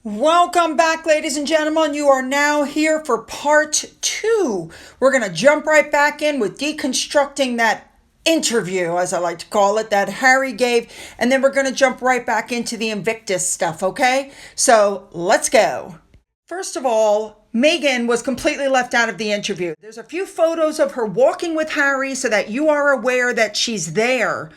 Welcome back, ladies and gentlemen. You are now here for part 2. We're going to jump right back in with deconstructing that interview, as I like to call it, that Harry gave. And then we're going to jump right back into the Invictus stuff, okay? So let's go. First of all, Meghan was completely left out of the interview. There's a few photos of her walking with Harry so that you are aware that she's there.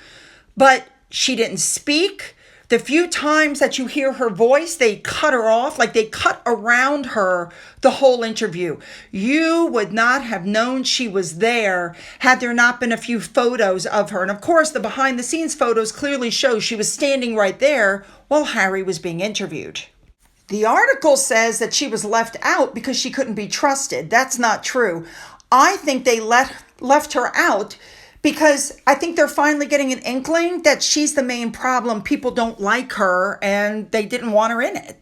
But she didn't speak. The few times that you hear her voice, they cut her off, like they cut around her the whole interview. You would not have known she was there had there not been a few photos of her. And of course, the behind the scenes photos clearly show she was standing right there while Harry was being interviewed. The article says that she was left out because she couldn't be trusted. That's not true. I think they left her out because I think they're finally getting an inkling that she's the main problem. People don't like her and they didn't want her in it.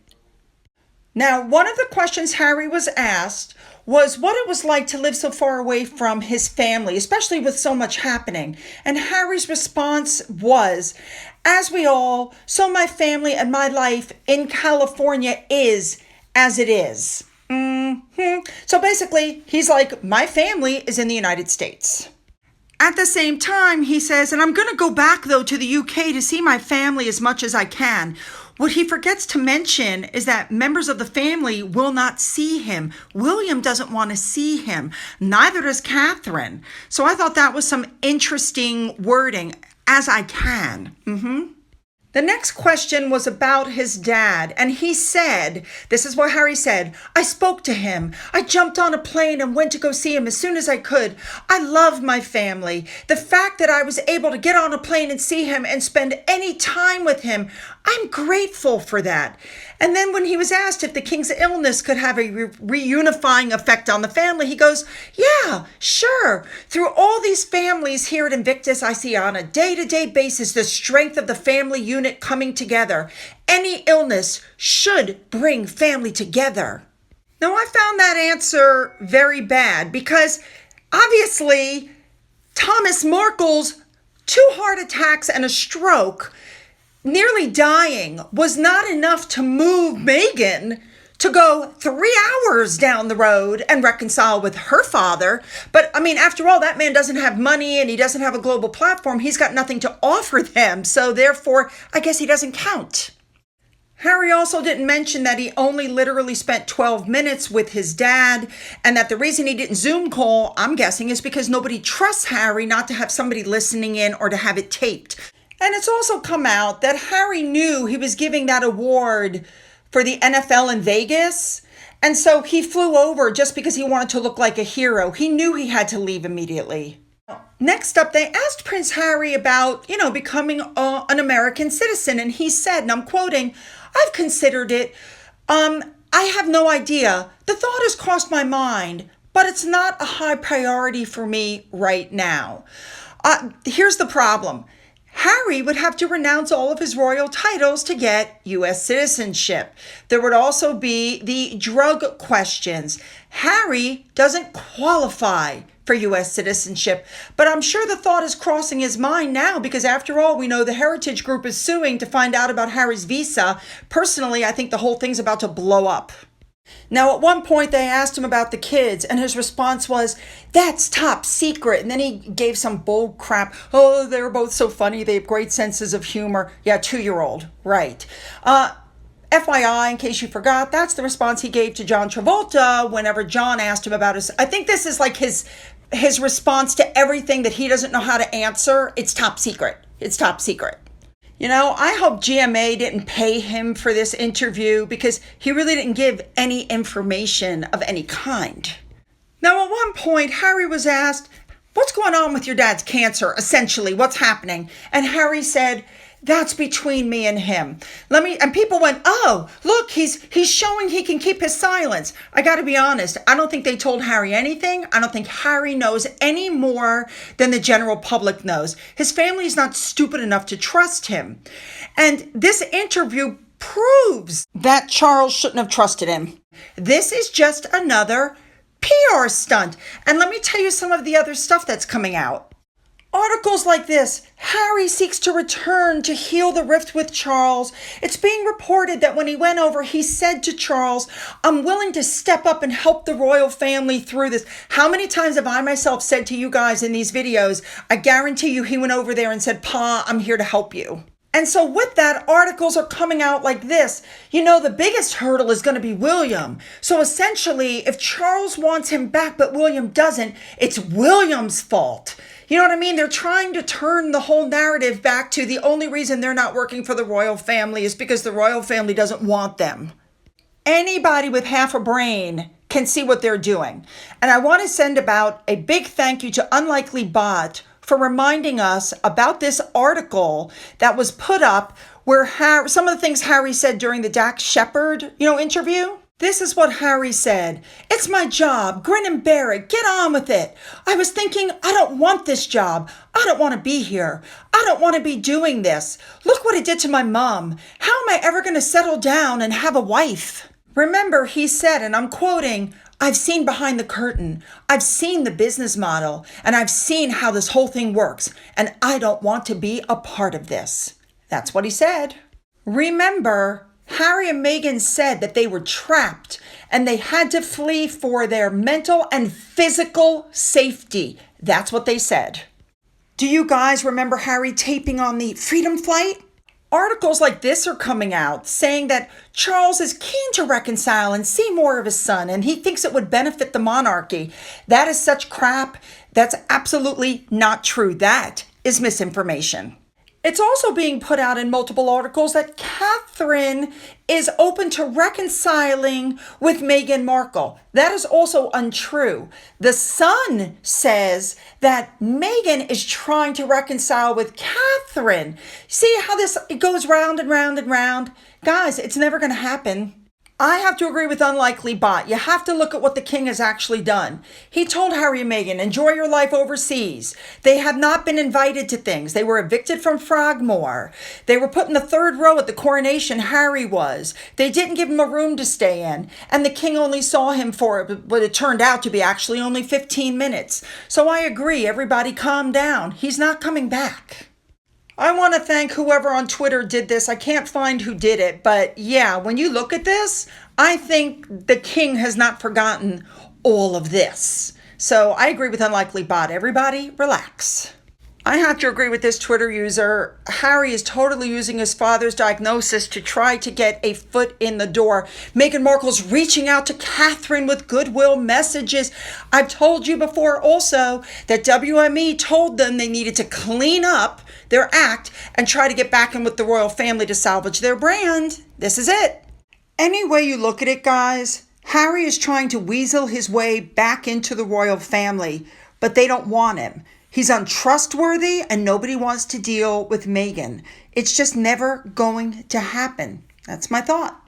Now, one of the questions Harry was asked was what it was like to live so far away from his family, especially with so much happening. And Harry's response was, as we all, so my family and my life in California is as it is. So basically, he's like, my family is in the United States. At the same time, he says, and I'm going to go back, though, to the UK to see my family as much as I can. What he forgets to mention is that members of the family will not see him. William doesn't want to see him. Neither does Catherine. So I thought that was some interesting wording, as I can. The next question was about his dad, and he said, this is what Harry said, I spoke to him. I jumped on a plane and went to go see him as soon as I could. I love my family. The fact that I was able to get on a plane and see him and spend any time with him, I'm grateful for that. And then when he was asked if the king's illness could have a reunifying effect on the family, he goes, yeah, sure. Through all these families here at Invictus, I see on a day-to-day basis the strength of the family unit coming together. Any illness should bring family together. Now, I found that answer very bad because obviously Thomas Markle's 2 heart attacks and a stroke, nearly dying, was not enough to move Meghan to go 3 hours down the road and reconcile with her father. But I mean, after all, that man doesn't have money and he doesn't have a global platform. He's got nothing to offer them. So therefore, I guess he doesn't count. Harry also didn't mention that he only literally spent 12 minutes with his dad, and that the reason he didn't Zoom call, I'm guessing, is because nobody trusts Harry not to have somebody listening in or to have it taped. And it's also come out that Harry knew he was giving that award for the NFL in Vegas. And so he flew over just because he wanted to look like a hero. He knew he had to leave immediately. Next up, they asked Prince Harry about, becoming an American citizen. And he said, and I'm quoting, I've considered it. I have no idea. The thought has crossed my mind, but it's not a high priority for me right now. Here's the problem. Harry would have to renounce all of his royal titles to get U.S. citizenship. There would also be the drug questions. Harry doesn't qualify for U.S. citizenship, but I'm sure the thought is crossing his mind now because after all, we know the Heritage Group is suing to find out about Harry's visa. Personally, I think the whole thing's about to blow up. Now, at one point, they asked him about the kids, and his response was, that's top secret. And then he gave some bold crap. Oh, they're both so funny. They have great senses of humor. Yeah, 2-year-old. Right. FYI, in case you forgot, that's the response he gave to John Travolta whenever John asked him about his... I think this is like his response to everything that he doesn't know how to answer. It's top secret. It's top secret. I hope GMA didn't pay him for this interview because he really didn't give any information of any kind. Now, at one point, Harry was asked, what's going on with your dad's cancer? Essentially, what's happening? And Harry said, that's between me and him. And people went, oh, look, he's showing he can keep his silence. I got to be honest. I don't think they told Harry anything. I don't think Harry knows any more than the general public knows. His family is not stupid enough to trust him. And this interview proves that Charles shouldn't have trusted him. This is just another PR stunt. And let me tell you some of the other stuff that's coming out. Articles like this, Harry seeks to return to heal the rift with Charles. It's being reported that when he went over, he said to Charles, I'm willing to step up and help the royal family through this. How many times have I myself said to you guys in these videos, I guarantee you he went over there and said, Pa, I'm here to help you. And so with that, articles are coming out like this. You know, the biggest hurdle is going to be William. So essentially, if Charles wants him back, but William doesn't, it's William's fault. You know what I mean? They're trying to turn the whole narrative back to the only reason they're not working for the royal family is because the royal family doesn't want them. Anybody with half a brain can see what they're doing. And I want to send about a big thank you to Unlikely Bot for reminding us about this article that was put up where some of the things Harry said during the Dax Shepard, interview. This is what Harry said. It's my job. Grin and bear it. Get on with it. I was thinking, I don't want this job. I don't want to be here. I don't want to be doing this. Look what it did to my mom. How am I ever going to settle down and have a wife? Remember, he said, and I'm quoting, I've seen behind the curtain. I've seen the business model, and I've seen how this whole thing works, and I don't want to be a part of this. That's what he said. Remember, Harry and Meghan said that they were trapped and they had to flee for their mental and physical safety. That's what they said. Do you guys remember Harry taping on the Freedom Flight? Articles like this are coming out saying that Charles is keen to reconcile and see more of his son, and he thinks it would benefit the monarchy. That is such crap. That's absolutely not true. That is misinformation. It's also being put out in multiple articles that Catherine is open to reconciling with Meghan Markle. That is also untrue. The Sun says that Meghan is trying to reconcile with Catherine. See how this goes round and round and round? Guys, it's never going to happen. I have to agree with Unlikely Bot. You have to look at what the king has actually done. He told Harry and Meghan, enjoy your life overseas. They have not been invited to things. They were evicted from Frogmore. They were put in the third row at the coronation, Harry was. They didn't give him a room to stay in. And the king only saw him for what it turned out to be actually only 15 minutes. So I agree, everybody calm down. He's not coming back. I want to thank whoever on Twitter did this. I can't find who did it, but yeah, when you look at this, I think the king has not forgotten all of this. So I agree with Unlikely Bot. Everybody, relax. I have to agree with this Twitter user. Harry is totally using his father's diagnosis to try to get a foot in the door. Meghan Markle's reaching out to Catherine with goodwill messages. I've told you before also that WME told them they needed to clean up their act and try to get back in with the royal family to salvage their brand. This is it. Any way you look at it, guys, Harry is trying to weasel his way back into the royal family, but they don't want him. He's untrustworthy and nobody wants to deal with Meghan. It's just never going to happen. That's my thought.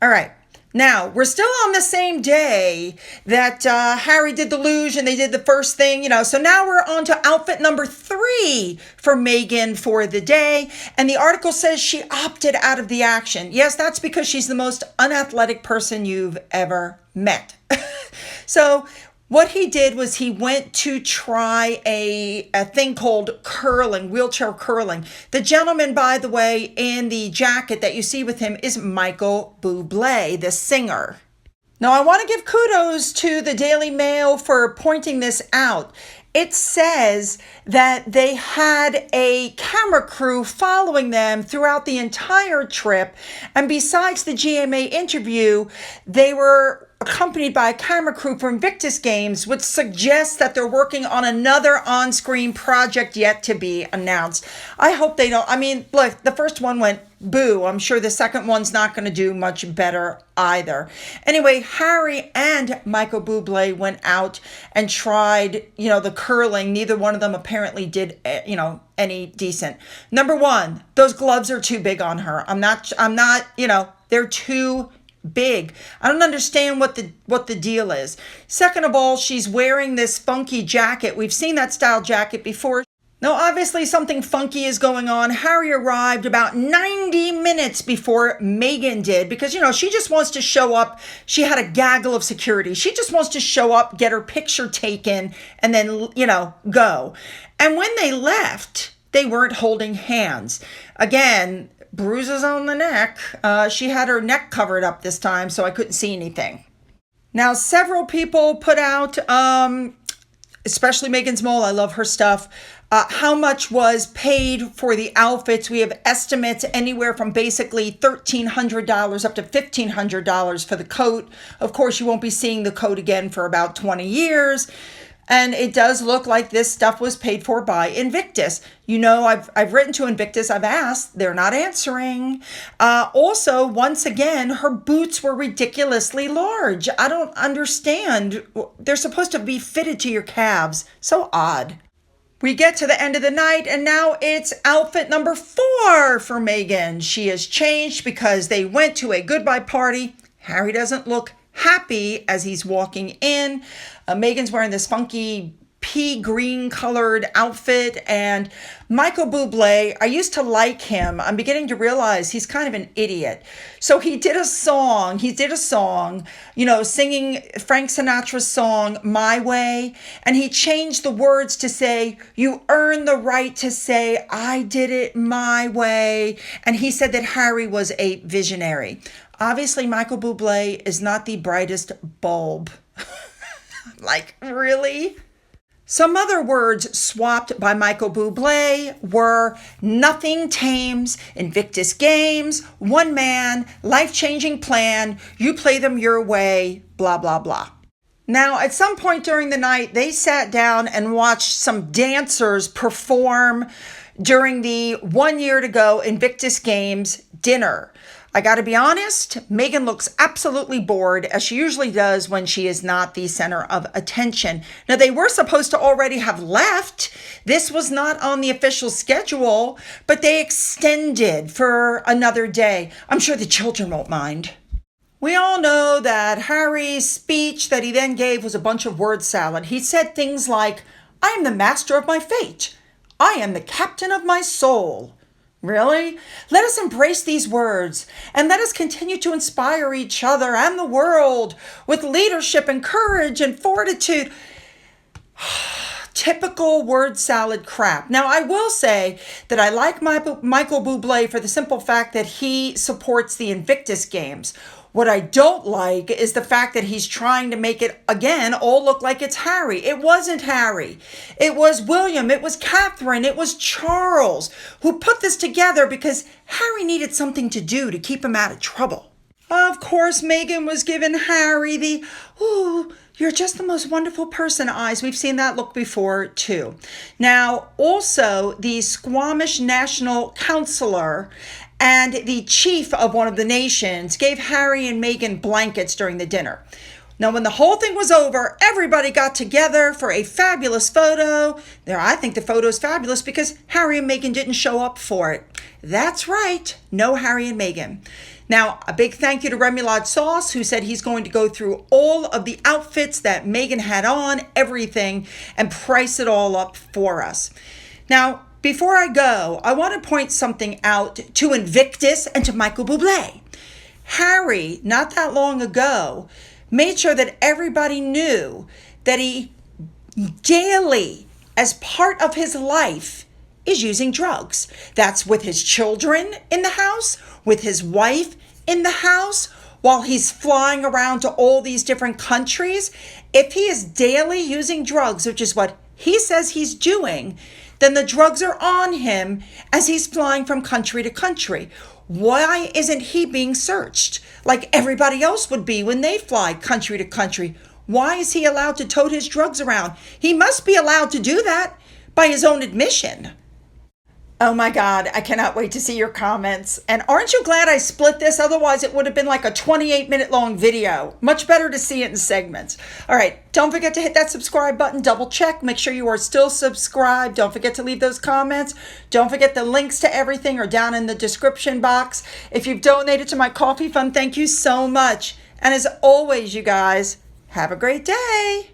All right. Now, we're still on the same day that Harry did the luge and they did the first thing, So now we're on to outfit number 3 for Meghan for the day. And the article says she opted out of the action. Yes, that's because she's the most unathletic person you've ever met. So what he did was he went to try a thing called curling, wheelchair curling. The gentleman, by the way, in the jacket that you see with him is Michael Bublé, the singer. Now, I want to give kudos to the Daily Mail for pointing this out. It says that they had a camera crew following them throughout the entire trip. And besides the GMA interview, they were accompanied by a camera crew from Invictus Games, which suggests that they're working on another on-screen project yet to be announced. I hope they don't. I mean, look, the first one went boo. I'm sure the second one's not going to do much better either. Anyway, Harry and Michael Bublé went out and tried, the curling. Neither one of them apparently did, any decent. Number one, those gloves are too big on her. I'm not, they're too big. I don't understand what the deal is. Second of all, she's wearing this funky jacket. We've seen that style jacket before. Now, obviously, something funky is going on. Harry arrived about 90 minutes before Meghan did because, she just wants to show up. She had a gaggle of security. She just wants to show up, get her picture taken, and then, go. And when they left, they weren't holding hands. Again, bruises on the neck. She had her neck covered up this time, so I couldn't see anything. Now, several people put out, especially Meghan's mole, I love her stuff, how much was paid for the outfits. We have estimates anywhere from basically $1,300 up to $1,500 for the coat. Of course, you won't be seeing the coat again for about 20 years. And it does look like this stuff was paid for by Invictus. I've written to Invictus. I've asked. They're not answering. Also, once again, her boots were ridiculously large. I don't understand. They're supposed to be fitted to your calves. So odd. We get to the end of the night, and now it's outfit number 4 for Meghan. She has changed because they went to a goodbye party. Harry doesn't look happy as he's walking in. Meghan's wearing this funky pea green colored outfit, and Michael Bublé, I used to like him. I'm beginning to realize he's kind of an idiot. So he did a song, singing Frank Sinatra's song, My Way, and he changed the words to say, you earn the right to say, I did it my way. And he said that Harry was a visionary. Obviously, Michael Bublé is not the brightest bulb. Like, really? Some other words swapped by Michael Bublé were nothing tames, Invictus games, one man, life-changing plan, you play them your way, blah, blah, blah. Now, at some point during the night, they sat down and watched some dancers perform during the 1 year to go Invictus Games dinner. I got to be honest, Meghan looks absolutely bored, as she usually does when she is not the center of attention. Now, they were supposed to already have left. This was not on the official schedule, but they extended for another day. I'm sure the children won't mind. We all know that Harry's speech that he then gave was a bunch of word salad. He said things like, I am the master of my fate. I am the captain of my soul. Really? Let us embrace these words and let us continue to inspire each other and the world with leadership and courage and fortitude. Typical word salad crap. Now, I will say that I like Michael Bublé for the simple fact that he supports the Invictus Games. What I don't like is the fact that he's trying to make it, again, all look like it's Harry. It wasn't Harry. It was William. It was Catherine. It was Charles who put this together because Harry needed something to do to keep him out of trouble. Of course, Meghan was giving Harry the, ooh, you're just the most wonderful person eyes. We've seen that look before, too. Now, also, the Squamish National Counselor and the chief of one of the nations gave Harry and Meghan blankets during the dinner. Now, when the whole thing was over, everybody got together for a fabulous photo. I think the photo's fabulous because Harry and Meghan didn't show up for it. That's right, no Harry and Meghan. Now, a big thank you to Remoulade Sauce, who said he's going to go through all of the outfits that Meghan had on, everything, and price it all up for us. Now, before I go, I want to point something out to Invictus and to Michael Bublé. Harry, not that long ago, made sure that everybody knew that he daily, as part of his life, is using drugs. That's with his children in the house, with his wife in the house, while he's flying around to all these different countries. If he is daily using drugs, which is what he says he's doing, then the drugs are on him as he's flying from country to country. Why isn't he being searched like everybody else would be when they fly country to country? Why is he allowed to tote his drugs around? He must be allowed to do that by his own admission. Oh my God, I cannot wait to see your comments. And aren't you glad I split this? Otherwise, it would have been like a 28-minute long video. Much better to see it in segments. All right, don't forget to hit that subscribe button, double check, make sure you are still subscribed. Don't forget to leave those comments. Don't forget the links to everything are down in the description box. If you've donated to my coffee fund, thank you so much. And as always, you guys, have a great day.